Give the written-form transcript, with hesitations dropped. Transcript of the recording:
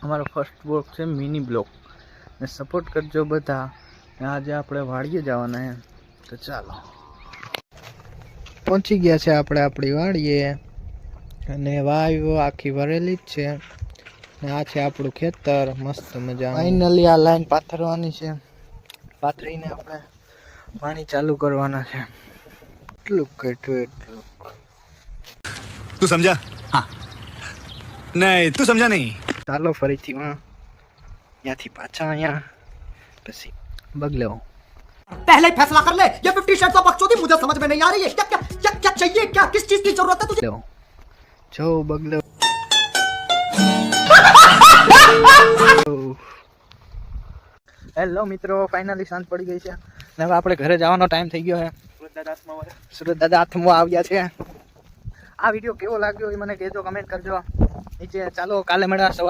અમારો first block છે mini block ને સપોર્ટ કરજો બધા. આજે આપણે વાડીએ જવાના એમ તો ચાલો પહોંચી ગયા છે આપણે આપણી વાડીએ અને વાયુ આખી ભરેલી જ છે ને આ છે આપણું ખેતર મસ્ત મજા. ફાઇનલી આ લાઈન પાથરવાની છે, પાથરીને આપણે પાણી ચાલુ કરવાના છે. એટલું કટ્યું એટલું. તું સમજા? હા નહીં તું સમજા નહીં. ચાલો ફરીથી ત્યાંથી પાછા અહીંયા પછી બગલેવો. पहले ही फैसला कर ले, ये 50 शेड्स ऑफ बकचोदी मुझे समझ में नहीं आ रही है. क्या क्या क्या क्या चाहिए, क्या किस चीज की जरूरत है तुझे? જો બગલેવો. હેલો મિત્રો, ફાઇનલી સાંજ પડી ગઈ છે ને હવે આપણે ઘરે જવાનો ટાઈમ થઈ ગયો છે. સુરત દાદા હાથમાં આવ્યા છે. આ વિડીયો કેવો લાગ્યો એ મને કહેજો, કમેન્ટ કરજો નીચે. ચાલો કાલે મળ્યા સવાર.